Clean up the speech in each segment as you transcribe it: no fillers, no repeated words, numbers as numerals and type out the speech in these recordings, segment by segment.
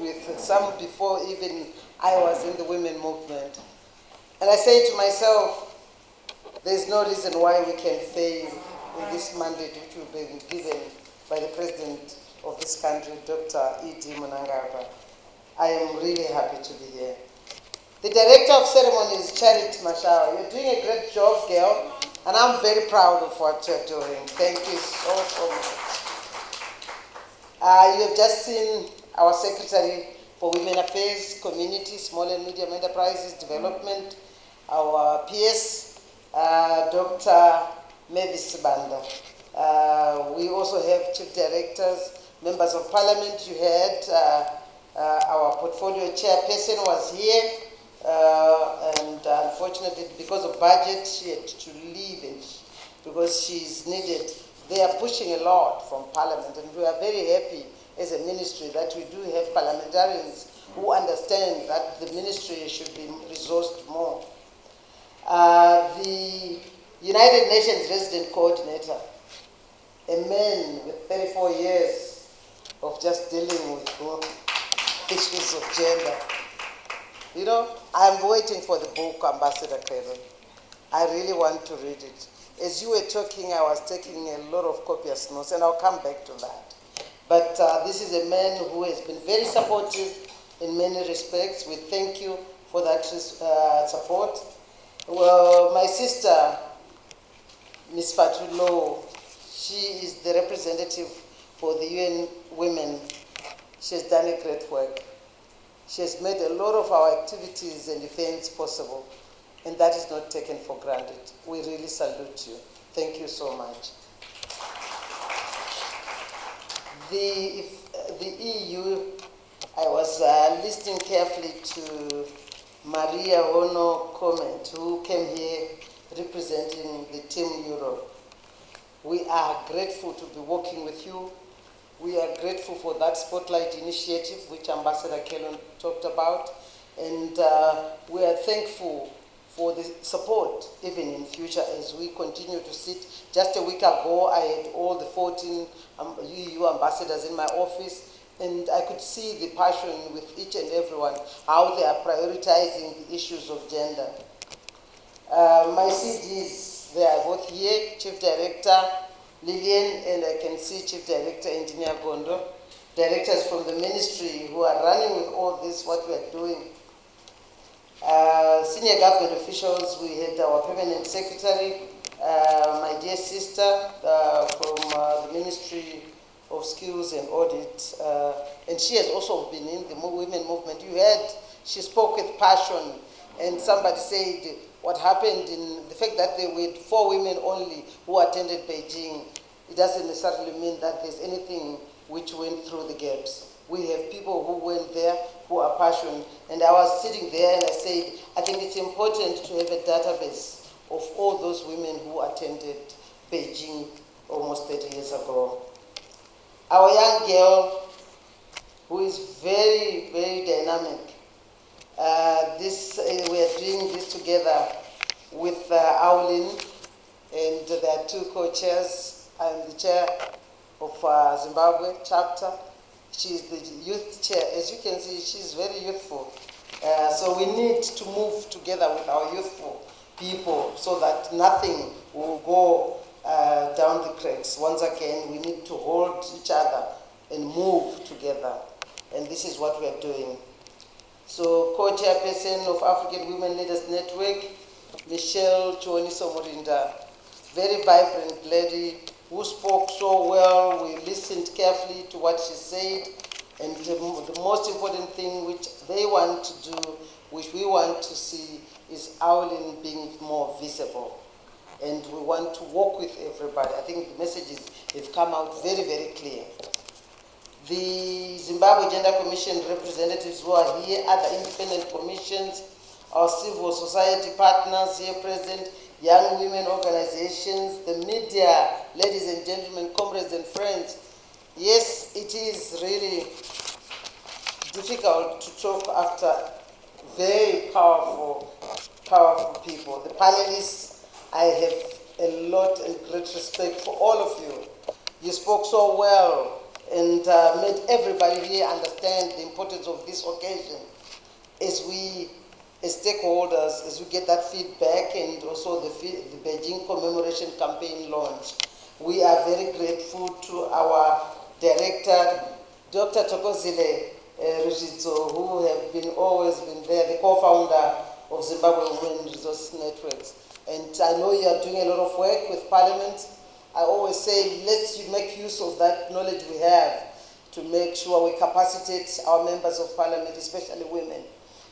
with, some before even I was in the women movement. And I say to myself, there's no reason why we can fail in this mandate which we've been given by the President of this country, Dr. E.D. Mutsvangwa. I am really happy to be here. The Director of Ceremonies, Charity Mashawa, you're doing a great job, girl, and I'm very proud of what you're doing. Thank you so much. You have just seen our Secretary for Women Affairs, Community, Small and Medium Enterprises Development, our PS, Dr. Mavis Banda. We also have Chief Directors, Members of Parliament. You had our portfolio chairperson was here, and unfortunately, because of budget, she had to leave, and because she's needed. They are pushing a lot from Parliament, and we are very happy as a ministry that we do have parliamentarians who understand that the ministry should be resourced more. The United Nations Resident Coordinator, a man with 34 years of just dealing with issues of gender. You know, I'm waiting for the book, Ambassador Kevin. I really want to read it. As you were talking, I was taking a lot of copious notes, and I'll come back to that. But this is a man who has been very supportive in many respects. We thank you for that support. Well, my sister, Ms. Fatulo, she is the representative for the UN Women. She has done a great work. She has made a lot of our activities and events possible, and that is not taken for granted. We really salute you. Thank you so much. The EU, I was listening carefully to Maria Hono comment, who came here representing the Team Europe. We are grateful to be working with you. We are grateful for that Spotlight initiative, which Ambassador Kellon talked about, and we are thankful for the support even in future as we continue to sit. Just a week ago, I had all the 14 EU ambassadors in my office, and I could see the passion with each and everyone, how they are prioritizing the issues of gender. My CDs, they are both here, Chief Director Lillian, and I can see Chief Director Engineer Gondo, directors from the ministry who are running with all this, what we are doing. Senior government officials, we had our permanent secretary, my dear sister from the Ministry of Skills and Audit, and she has also been in the women movement. You heard, she spoke with passion, and somebody said what happened in the fact that there were 4 women only who attended Beijing. It doesn't necessarily mean that there's anything which went through the gaps. We have people who went there who are passionate. And I was sitting there and I said, I think it's important to have a database of all those women who attended Beijing almost 30 years ago. Our young girl, who is very, very dynamic, we are doing this together with Aulin, and there are 2 co-chairs. I'm the chair of Zimbabwe chapter. She's the youth chair. As you can see, she's very youthful. So we need to move together with our youthful people so that nothing will go down the cracks. Once again, we need to hold each other and move together. And this is what we are doing. So, co-chairperson of African Women Leaders Network, Michelle Chuoniso Morinda, very vibrant lady who spoke so well. We listened carefully to what she said, and the most important thing which they want to do, which we want to see, is Aulin being more visible. And we want to work with everybody. I think the messages have come out very, very clear. The Zimbabwe Gender Commission representatives who are here, other independent commissions, our civil society partners here present, young women organizations, the media, ladies and gentlemen, comrades and friends. Yes, it is really difficult to talk after very powerful people. The panelists, I have a lot and great respect for all of you. You spoke so well, and made everybody here understand the importance of this occasion as we, as stakeholders, as we get that feedback and also the Beijing commemoration campaign launch. We are very grateful to our director, Dr. Tokozile Rujizo, who have been always been there, the co-founder of Zimbabwe Women Resource Networks. And I know you are doing a lot of work with Parliament. I always say, let's make use of that knowledge we have to make sure we capacitate our members of Parliament, especially women.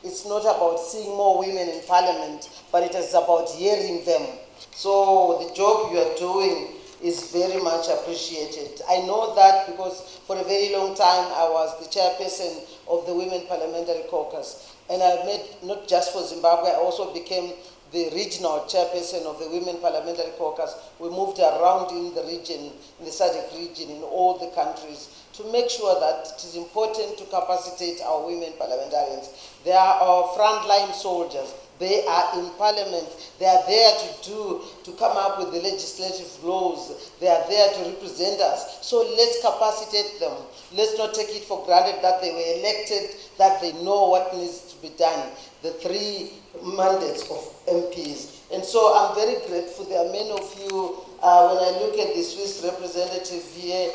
It's not about seeing more women in Parliament, but it is about hearing them. So the job you are doing is very much appreciated. I know that because for a very long time I was the chairperson of the Women Parliamentary Caucus. And I made, not just for Zimbabwe, I also became the regional chairperson of the Women Parliamentary Caucus. We moved around in the region, in the SADC region, in all the countries, to make sure that it is important to capacitate our women parliamentarians. They are our frontline soldiers. They are in Parliament. They are there to come up with the legislative laws. They are there to represent us. So let's capacitate them. Let's not take it for granted that they were elected, that they know what needs to be done. The 3 mandates of MPs. And so I'm very grateful. There are many of you, when I look at the Swiss representative here,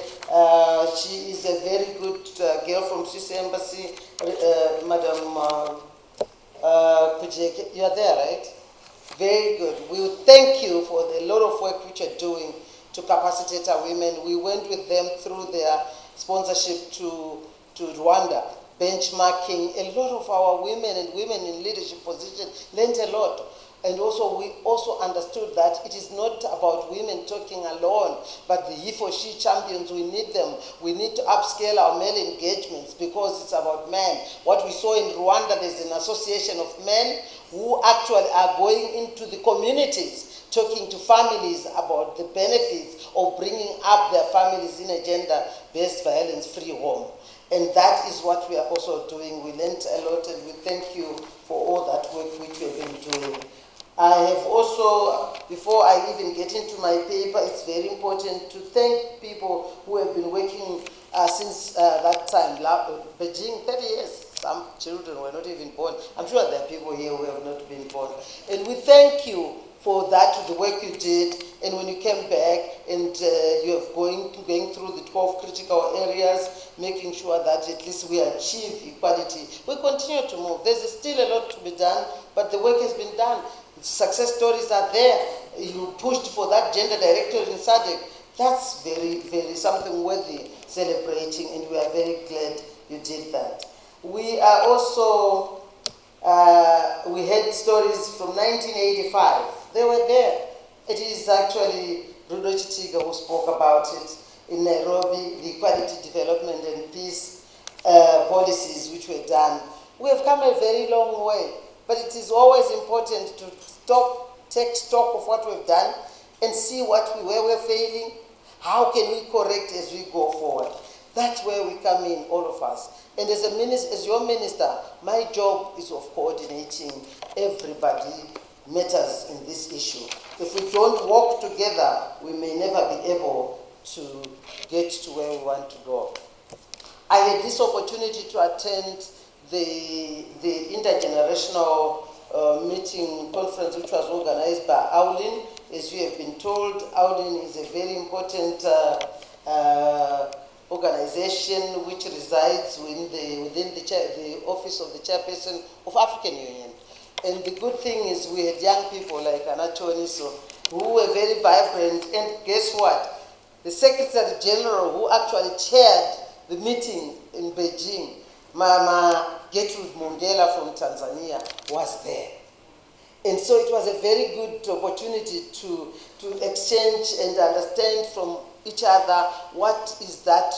she is a very good girl from Swiss Embassy, Madam Kujeke. You are there, right? Very good. We thank you for the lot of work which you're doing to capacitate our women. We went with them through their sponsorship to Rwanda, benchmarking. A lot of our women and women in leadership positions learned a lot. And also, we also understood that it is not about women talking alone, but the he for she champions, we need them. We need to upscale our male engagements because it's about men. What we saw in Rwanda, there's an association of men who actually are going into the communities, talking to families about the benefits of bringing up their families in a gender-based violence-free home. And that is what we are also doing. We learned a lot, and we thank you for all that work which we have been doing. I have also, before I even get into my paper, it's very important to thank people who have been working since that time. Beijing, 30 years, some children were not even born. I'm sure there are people here who have not been born. And we thank you for that, the work you did, and when you came back and you have going through the 12 critical areas, making sure that at least we achieve equality. We continue to move. There's still a lot to be done, but the work has been done. Success stories are there. You pushed for that gender directorate in SADC. That's very, very something worthy celebrating, and we are very glad you did that. We are also, we had stories from 1985. They were there. It is actually Rudo Chitiga who spoke about it in Nairobi, the equality development and peace policies which were done. We have come a very long way. But it is always important to take stock of what we've done and see where we're failing. How can we correct as we go forward? That's where we come in, all of us. And as your minister, my job is of coordinating. Everybody matters in this issue. If we don't work together, we may never be able to get to where we want to go. I had this opportunity to attend the intergenerational meeting conference which was organized by AULIN. As you have been told, AULIN is a very important organization which resides within the office of the chairperson of African Union. And the good thing is we had young people like Anachoniso who were very vibrant, and guess what? The Secretary General who actually chaired the meeting in Beijing, Mama Gertrude Mongela from Tanzania, was there. And so it was a very good opportunity to exchange and understand from each other what is that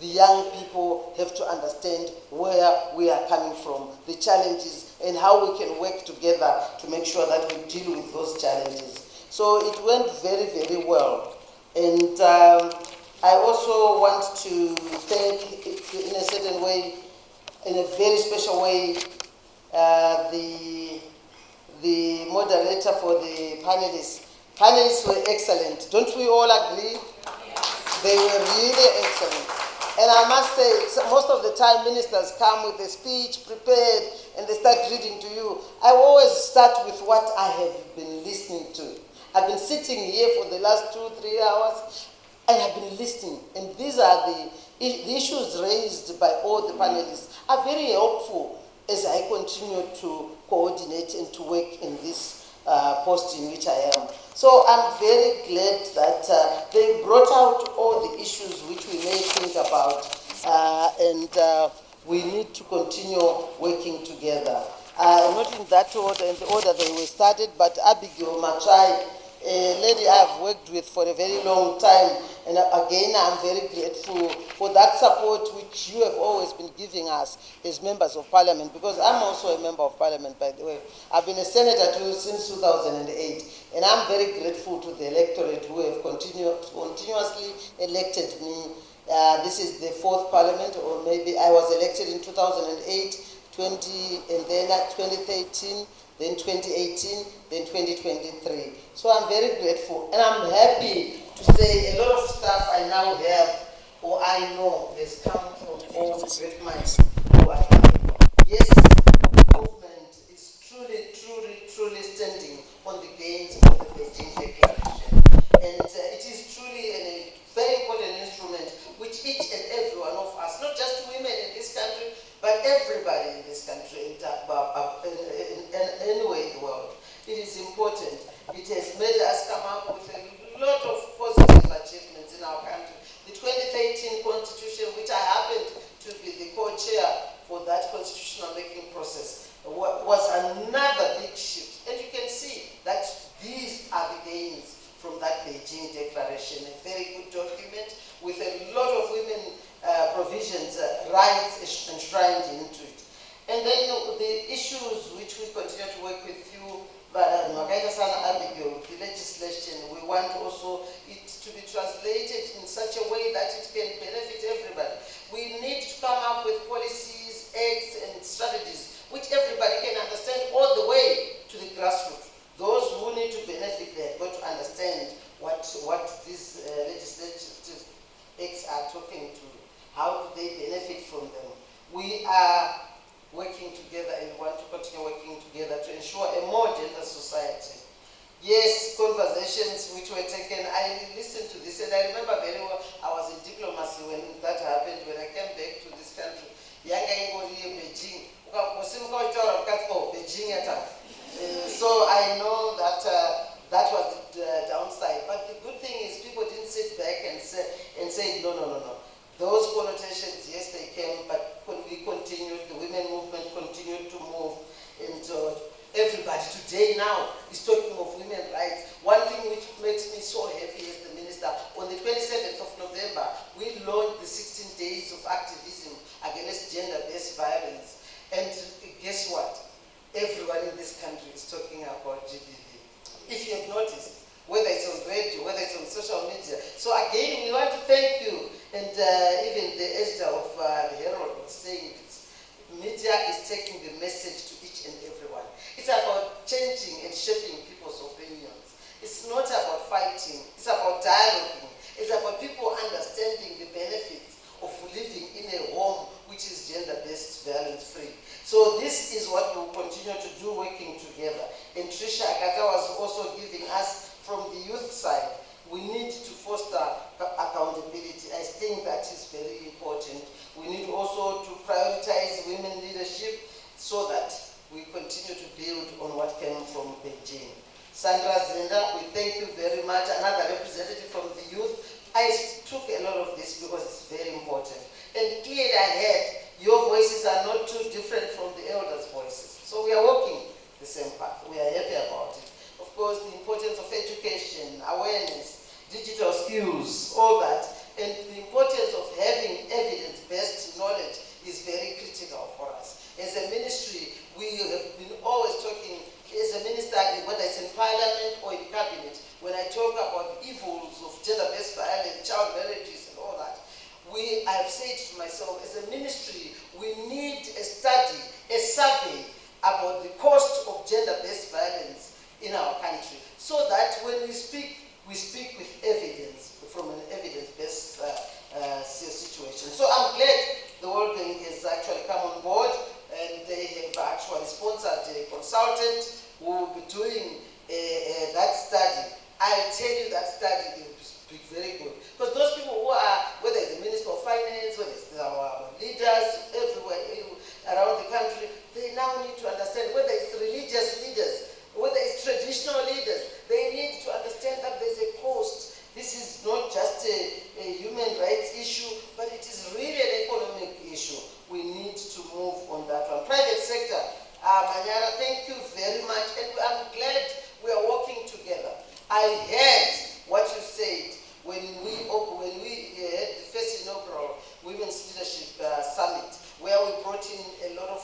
the young people have to understand where we are coming from, the challenges, and how we can work together to make sure that we deal with those challenges. So it went very, very well. And I also want to thank, in a certain way, in a very special way, the moderator for the panelists. Panelists were excellent. Don't we all agree? They were really excellent. And I must say, most of the time ministers come with a speech prepared and they start reading to you. I always start with what I have been listening to. I've been sitting here for the last 2-3 hours and I've been listening. And these are the issues raised by all the panelists are very helpful as I continue to coordinate and to work in this post in which I am. So I'm very glad that they brought out all the issues which we may think about, and we need to continue working together. Not in that order, in the order they were started, but Abigail Machai, a lady I've worked with for a very long time, and again I'm very grateful for that support which you have always been giving us as members of parliament, because I'm also a member of parliament, by the way. I've been a senator too since 2008, and I'm very grateful to the electorate who have continuously elected me. This is the 4th parliament, or maybe I was elected in 2008, 20, and then 2013, then 2018, then 2023. So I'm very grateful, and I'm happy to say a lot of stuff I now have, or I know, has come from all the great minds who are here. Yes, the movement is truly standing on the gains of the Beijing Declaration, and it is truly a very important instrument which each and every one of us, not just women in this country, but everybody in this country, and anywhere in the world, it is important. It has made us come up with a lot of positive achievements in our country. The 2013 Constitution, which I happened to be the co-chair for that constitutional making process, was another big shift. And you can see that these are the gains from that Beijing Declaration, a very good document with a lot of women provisions, rights enshrined into it. And then the issues which we continue to work with you, Abigail, the legislation, we want also it to be translated in such a way that it can benefit everybody. We need to come up with policies, acts, and strategies which everybody can understand all the way to the grassroots. Those who need to benefit, they've got to understand what these legislative acts are talking to. How do they benefit from them? We are working together and want to continue working together to ensure a more gender society. Yes, conversations which were taken, I listened to this and I remember very well, I was in diplomacy when that happened, when I came back to this country. Beijing. So I know that that was the downside. But the good thing is people didn't sit back and say no. Those connotations, yes, they came, but we continued, the women movement continued to move, and everybody today now is talking of women's rights. One thing which makes me so happy as the minister, on the 27th of November, we launched the 16 days of activism against gender-based violence. And guess what? Everyone in this country is talking about GBV. If you have noticed, whether it's on radio, whether it's on social media. So again, we want to thank you. And even the editor of the Herald was saying it. Media is taking the message to each and everyone. It's about changing and shaping people's opinions. It's not about fighting. It's about dialoguing. It's about people understanding the benefits of living in a home which is gender-based, violence-free. So this is what we will continue to do, working together. And Tricia Akata was also giving us from the youth side, we need to foster accountability. I think that is very important. We need also to prioritize women leadership so that we continue to build on what came from Beijing. Sandra Zenda, we thank you very much. Another representative from the youth. I took a lot of this because it's very important. And clearly I heard your voices are not too different from the elders' voices. So we are walking the same path. We are happy about it. Of course, the importance of education, awareness, digital skills, all that, and the importance of having evidence-based knowledge is very critical for us. As a ministry, we have been always talking, as a minister, whether it's in parliament or in cabinet, when I talk about evils of gender-based violence, child marriages and all that, I've said to myself, as a ministry, we need a study, a survey about the cost of gender-based violence in our country, so that when we speak with evidence, from an evidence-based situation. So doing that study, I tell you that study is very good. Because those people who are, whether it's the Minister of Finance, whether it's our leaders everywhere around the country, they now need to understand whether it's religious leaders, whether it's traditional leaders, they need to understand that there's a cost. This is not just a human rights issue, but it is really an economic issue. We need to move on that one. Private sector, Manyara, thank you very much, and I'm glad we are working together. I heard what you said when we had the first inaugural Women's Leadership Summit, where we brought in a lot of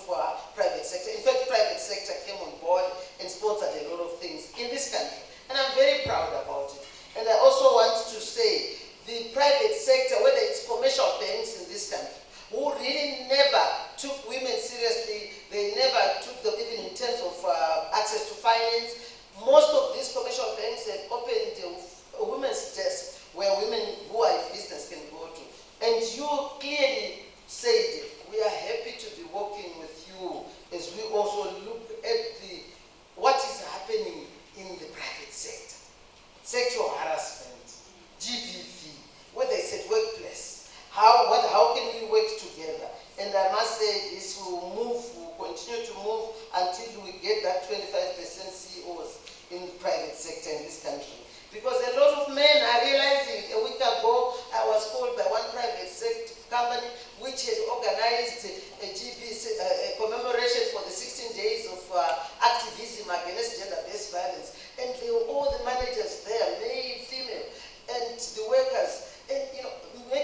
private sector. In fact, private sector came on board and sponsored a lot of things in this country, and I'm very proud about it. And I also want to say the private sector, whether it's commercial banks in this country, who really never took women seriously, they never took them even in terms of access to finance. Most of these commercial banks have opened a women's desk where women who are in business can go to. And you clearly said, we are happy to be working with you as we also look at what is happening in the private sector. Sexual harassment, GBV, whether it's at workplace, how can we work together? And I must say this will continue to move until we get that 25% CEOs in the private sector in this country. Because a lot of men are realizing, a week ago, I was called by one private sector company which had organized a commemoration for the 16 days of activism against gender-based violence. And they were all the managers there, male, female, and the workers, and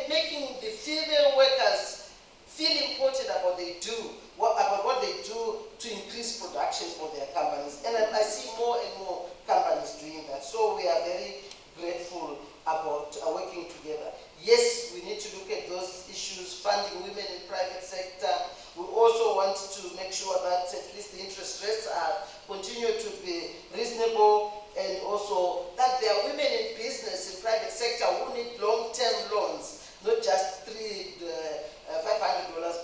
making the female workers feel important about what they do to increase production for their companies. And I see more and more companies doing that. So we are very grateful about working together. Yes, we need to look at those issues, funding women in private sector. We also want to make sure that at least the interest rates continue to be reasonable, and also that there are women in business in private sector who need long-term loans, not just $500.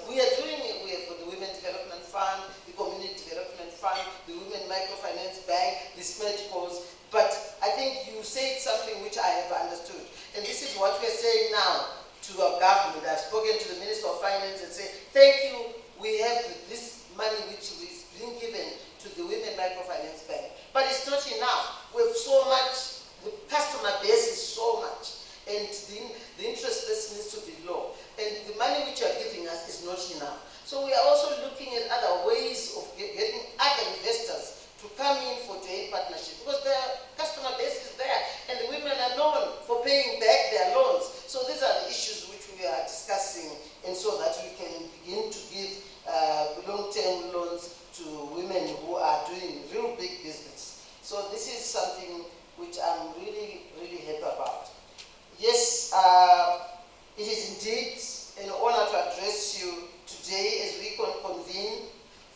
We are doing it. We have got the Women Development Fund, the Community Development Fund, the Women Microfinance Bank, the SMERGCOs. But I think you said something which I have understood. And this is what we're saying now to our government. I've spoken to the Minister of Finance and said, thank you, we have this money which is being given to the Women Microfinance Bank. But it's not enough. We have so much, the customer base is so much, and the interest rate needs to be low. And the money which you are giving us is not enough. So we are also looking at other ways of getting other investors to come in for trade partnership, because their customer base is there, and the women are known for paying back their loans. So these are the issues which we are discussing, and so that we can begin to give long-term loans to women who are doing real big business. So this is something which I'm really, really happy about. Yes, it is indeed an honor to address you today as we convene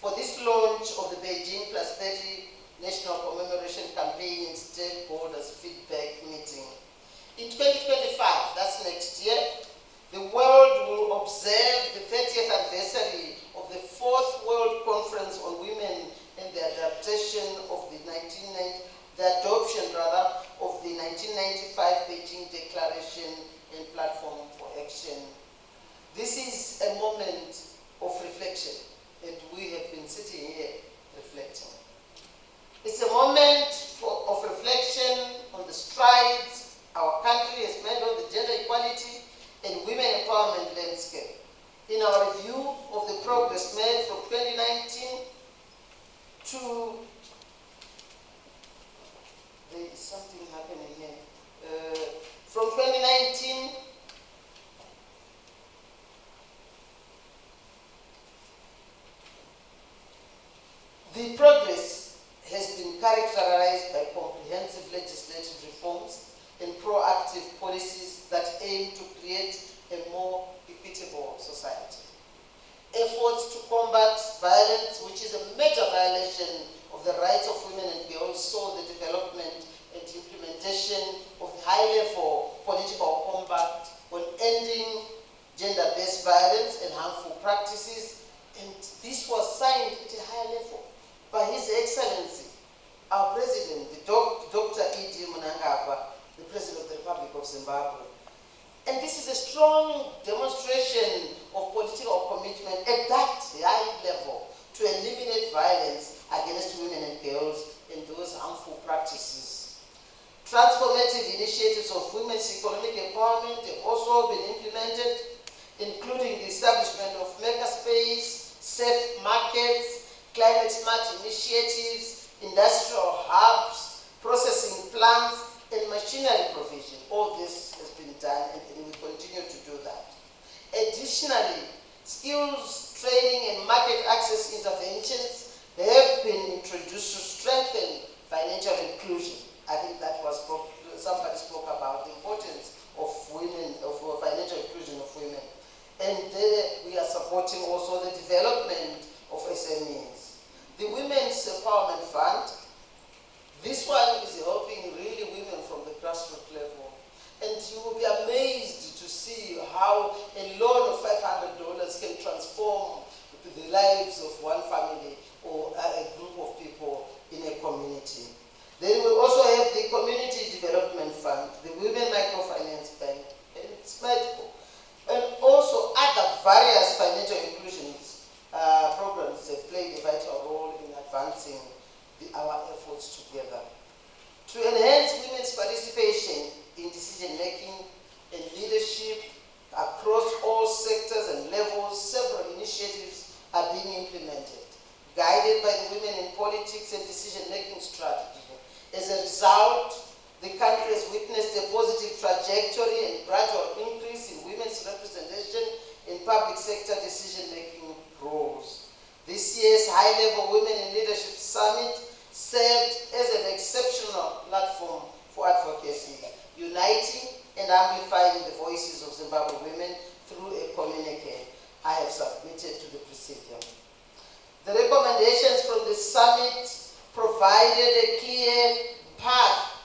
for this launch of the Beijing Plus 30 National Commemoration Campaign and Stakeholders Feedback Meeting. In 2025, that's next year, the world will observe the 30th anniversary of the 4th World Conference on Women and the adoption of the adoption of the 1995 Beijing Declaration and Platform for Action. This is a moment of reflection, and we have been sitting here reflecting. It's a moment of reflection on the strides our country has made on the gender equality and women empowerment landscape. In our review of the progress made from 2019 to, there is something happening here. From 2019 the progress has been characterized by comprehensive legislative reforms and proactive policies that aim to create a more equitable society. Efforts to combat violence, which is a major violation of the rights of women and girls, saw the development and implementation of high-level political compact on ending gender-based violence and harmful practices, and this was signed at a high level by His Excellency, our president, Dr. E.D. Mnangagwa, the president of the Republic of Zimbabwe. And this is a strong demonstration of political commitment at that high level to eliminate violence against women and girls and those harmful practices. Transformative initiatives of women's economic empowerment have also been implemented, including the establishment of makerspace, safe markets, climate smart initiatives, industrial hubs, processing plants, and machinery provision. All this has been done, and we continue to do that. Additionally, skills training and market access interventions have been introduced to strengthen financial inclusion. I think that was somebody spoke about the importance of women, of financial inclusion of women. And there we are supporting also the development of SMEs. The Women's Empowerment Fund, this one is helping really women from the grassroots level. And you will be amazed to see how a loan of $500 can transform the lives of one family or a group of people in a community. Then we also have the Community Development Fund, the Women Microfinance Bank, and SMEDCO, and also other various financial inclusions programs that played a vital role in advancing our efforts together. To enhance women's participation in decision-making and leadership across all sectors and levels, several initiatives are being implemented, guided by the Women in Politics and Decision-Making Strategy. As a result, the country has witnessed a positive trajectory and gradual increase in women's representation in public sector decision-making roles. This year's high-level Women in Leadership Summit served as an exceptional platform for advocacy, uniting and amplifying the voices of Zimbabwe women through a communique I have submitted to the Presidium. The recommendations from the summit provided a clear path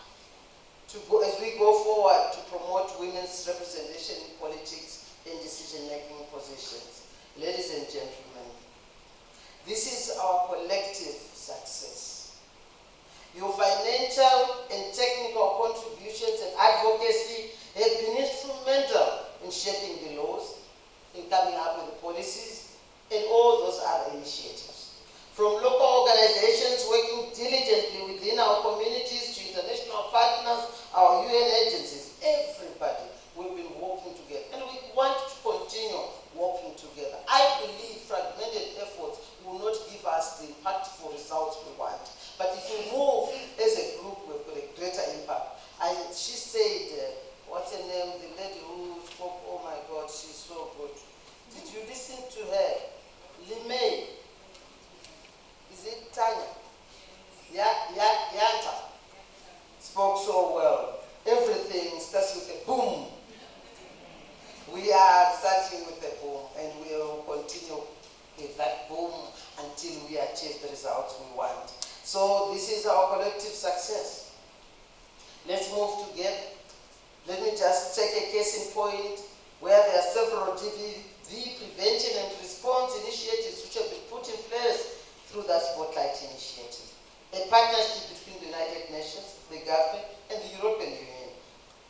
to go, as we go forward, to promote women's representation in politics and decision-making positions. Ladies and gentlemen, this is our collective success. Your financial and technical contributions and advocacy have been instrumental in shaping the laws, in coming up with the policies, and all those other initiatives. From local organizations working diligently within our communities to international partners, our UN agencies, everybody, we've been working together. And we want to continue working together. I believe fragmented efforts will not give us the impactful results we want. But if we move as a group, we've got a greater impact. She said, what's her name? The lady who spoke, oh my God, she's so good. Did you listen to her? Limei. Is it Tanya? Yanta spoke so well. Everything starts with a boom. We are starting with a boom, and we will continue with that boom until we achieve the results we want. So this is our collective success. Let's move together. Let me just take a case in point where there are several DBV prevention and response initiatives which have been put in place through that Spotlight initiative. A partnership between the United Nations, the government, and the European Union.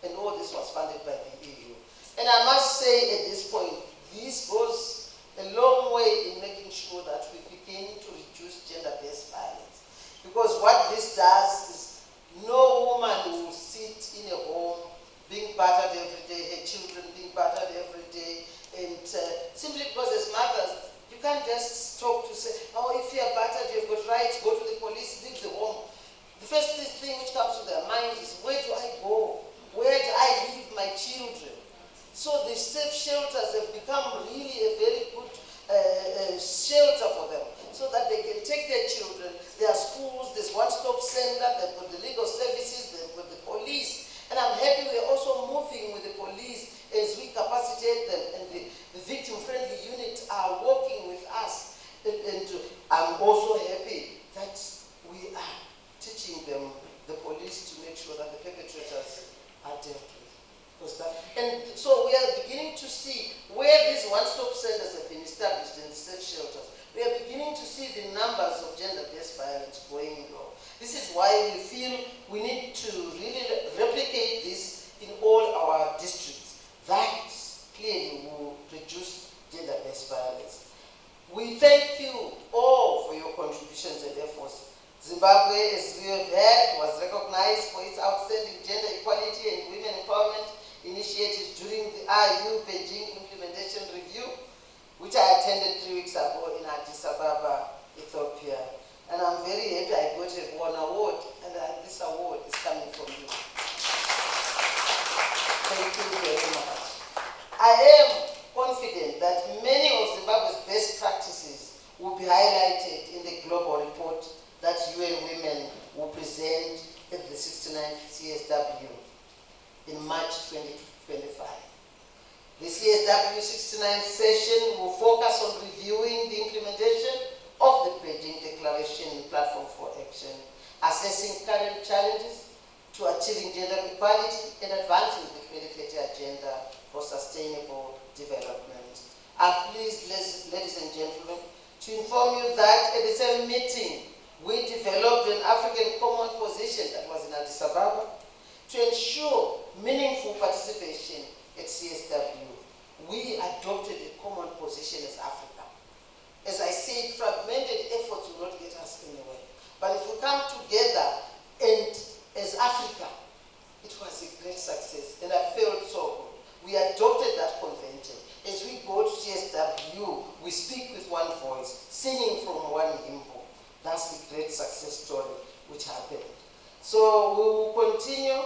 And all this was funded by the EU. And I must say at this point, this goes a long way in making sure that we begin to reduce gender-based violence. Because what this does is no woman will sit in a home being battered every day, her children being battered every day, and simply because as mothers, you can't just talk to say, oh, if you're battered, you've got rights, go to the police, leave the home. The first thing which comes to their mind is, where do I go? Where do I leave my children? So the safe shelters have become really a very good shelter for them, so that they can take their children. There are schools, there's one-stop center, they've got the legal services, they've got the police. And I'm happy we're also moving with the police as we capacitate them, and the victim-friendly units are working with us. And I'm also happy that we are teaching them, the police, to make sure that the perpetrators are dealt with. And so we are beginning to see where these one-stop centers have been established in safe shelters. We are beginning to see the numbers of gender-based violence going low. This is why we feel we need to really replicate this in all our districts. That clearly will reduce gender-based violence. We thank you all for your contributions and efforts. Zimbabwe, as we have heard, was recognized for its outstanding gender equality and women empowerment initiatives during the RU Beijing Implementation Review, which I attended 3 weeks ago in Addis Ababa, Ethiopia. And I'm very happy I got an award, and this award is coming from you. Thank you very much. I am confident that many of Zimbabwe's best practices will be highlighted in the global report that UN Women will present at the 69th CSW in March 2025. The CSW 69th session will focus on reviewing the implementation of the Beijing Declaration Platform for Action, assessing current challenges to achieving gender equality and advancing the 2030 Agenda for Sustainable Development. I'm pleased, ladies and gentlemen, to inform you that at the same meeting, we developed an African common position that was in Addis Ababa to ensure meaningful participation at CSW. We adopted a common position as Africa. As I said, fragmented efforts will not get us anywhere. But if we come together and as Africa, it was a great success and I felt so good. We adopted that convention. As we go to CSW, we speak with one voice, singing from one hymn book. That's the great success story which happened. So we will continue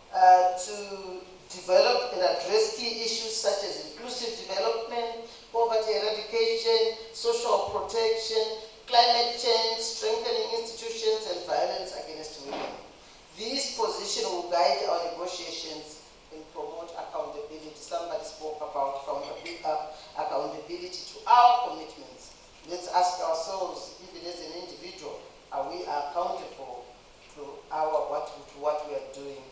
to develop and address key issues such as inclusive development, poverty eradication, social protection, climate change, strengthening institutions, and violence against women. These positions will guide our negotiations and promote accountability. Somebody spoke about accountability to our commitments. Let's ask ourselves, even as an individual, are we accountable to what we are doing?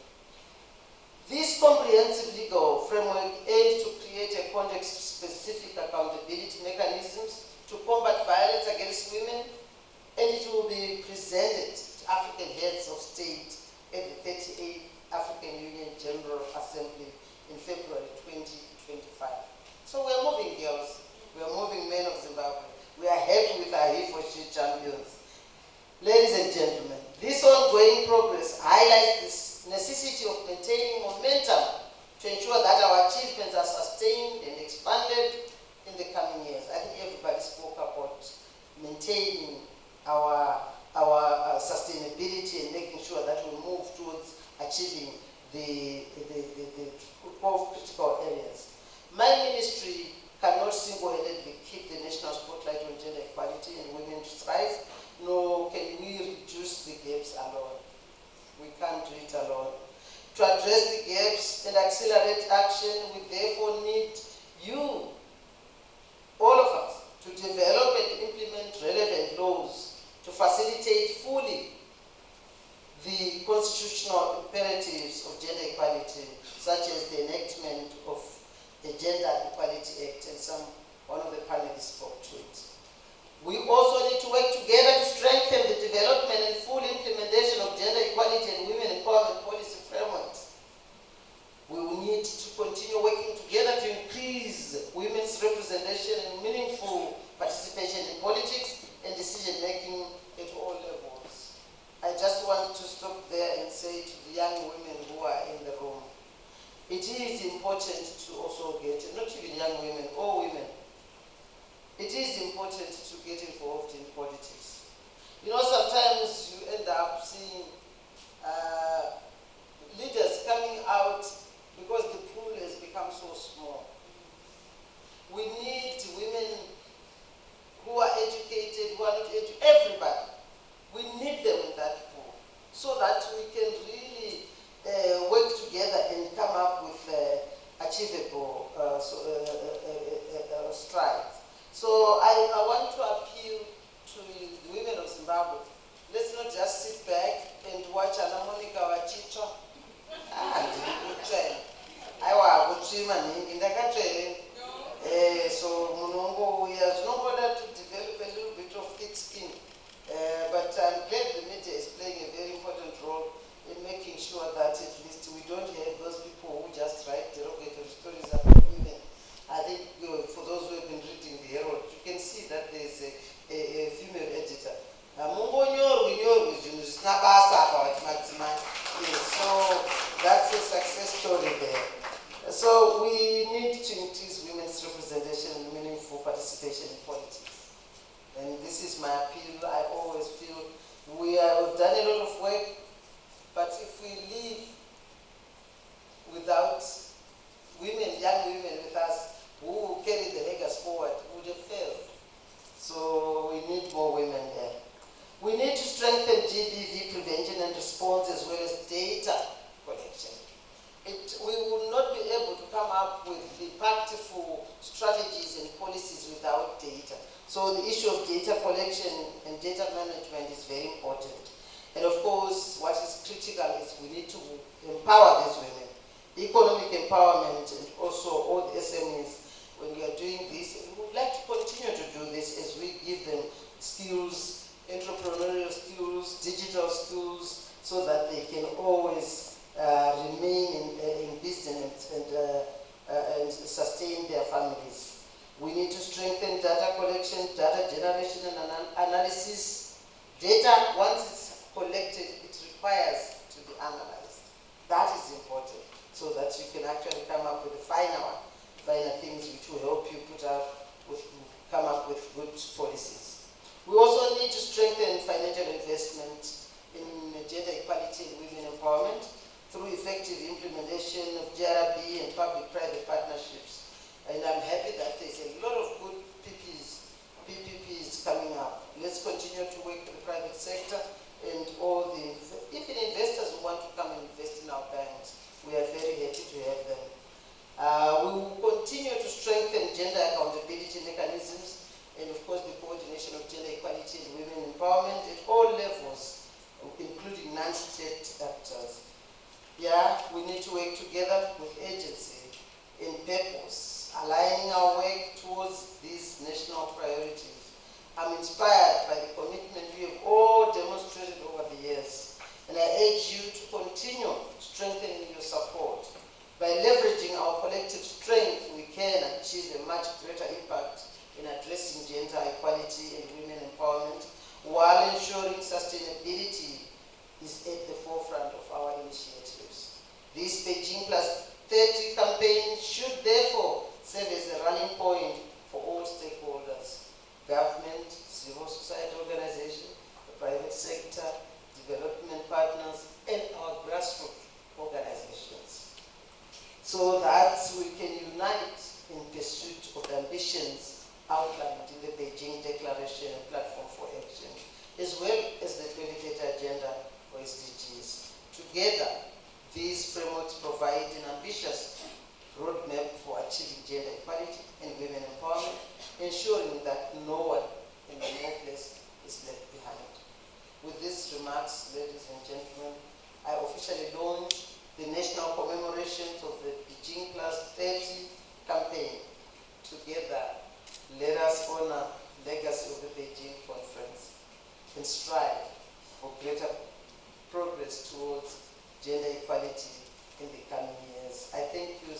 This comprehensive legal framework aims to create a context-specific accountability mechanisms to combat violence against women, and it will be presented to African heads of state at the 38th African Union General Assembly in February 2025. So we are moving, girls. We are moving, men of Zimbabwe. We are happy with our he-for-she champions. Ladies and gentlemen, this ongoing progress highlights the necessity of maintaining momentum to ensure that our achievements are sustained and expanded in the coming years. I think everybody spoke about maintaining our sustainability and making sure that we move towards achieving the 12 critical areas. My ministry cannot single-handedly keep the national spotlight on gender equality and women's rights, nor can we reduce the gaps alone. We can't do it alone. To address the gaps and accelerate action, we therefore need you, all of us, to develop and implement relevant laws to facilitate fully the constitutional imperatives of gender equality, such as the enactment of the Gender Equality Act, and one of the panelists spoke to it. We also need to work together to strengthen the development and full implementation of gender equality and women empowerment policy frameworks. We will need to continue working together to increase women's representation and meaningful participation in politics and decision-making at all levels. I just want to stop there and say to the young women who are in the room, it is important to also get, not even young women, all women, it is important to get involved in politics. You know, sometimes you end up seeing leaders coming out because the pool has become so small. We need women who are educated, who are not educated, everybody. We need them in that pool so that we can really work together and come up with achievable strides. So I want to appeal to the women of Zimbabwe. Let's not just sit back and watch Anna Monica Wachicha. So we are not to develop a little bit of thick skin. But I'm glad the media is playing a very That's a success story there. So we need to increase women's representation and meaningful participation in politics. And this is my appeal. I always feel we've done a lot of work, but if we leave without women, young women with us, who will carry the legacy forward, would have failed. So we need more women there. We need to strengthen GBV prevention and response as well as data collection. We will not be able to come up with impactful strategies and policies without data. So the issue of data collection and data management is very important. And of course, what is critical is we need to empower these women. Economic empowerment and also all the SMEs. When we are doing this, we would like to continue to do this as we give them skills, entrepreneurial skills, digital skills, so that they can always remain in business and sustain their families. We need to strengthen data collection, data generation and analysis. Data, once it's collected, it requires to be analyzed. That is important, so that you can actually come up with the finer things which will help you come up with good policies. We also need to strengthen financial investment in gender equality and women empowerment through effective implementation of GRB and public-private partnerships. And I'm happy that there's a lot of good PPPs coming up. Let's continue to work with the private sector and all the, even investors who want to come and invest in our banks. We are very happy to have them. We will continue to strengthen gender accountability mechanisms and of course the coordination of gender equality and women empowerment at all levels, including non-state actors. Yeah, we need to work together with agency in purpose, aligning our work towards these national priorities. I'm inspired by the commitment we have all demonstrated over the years, and I urge you to continue strengthening your support. By leveraging our collective strength, we can achieve a much greater impact in addressing gender equality and women empowerment, while ensuring sustainability is at the forefront of our initiatives. This Beijing Plus 30 campaign should therefore serve as a rallying point for all stakeholders: government, civil society organizations, the private sector, development partners, and our grassroots organizations, so that we can unite in pursuit of the ambitions outlined in the Beijing Declaration and Platform for Action, as well as the 2030 Agenda for SDGs. Together, these frameworks provide an ambitious roadmap for achieving gender equality and women empowerment, ensuring that no one and no place is left behind. With these remarks, ladies and gentlemen, I officially launch the national commemorations of the Beijing Plus 30 campaign. Together, let us honor the legacy of the Beijing Conference and strive for greater progress towards gender equality in the coming years. I thank you.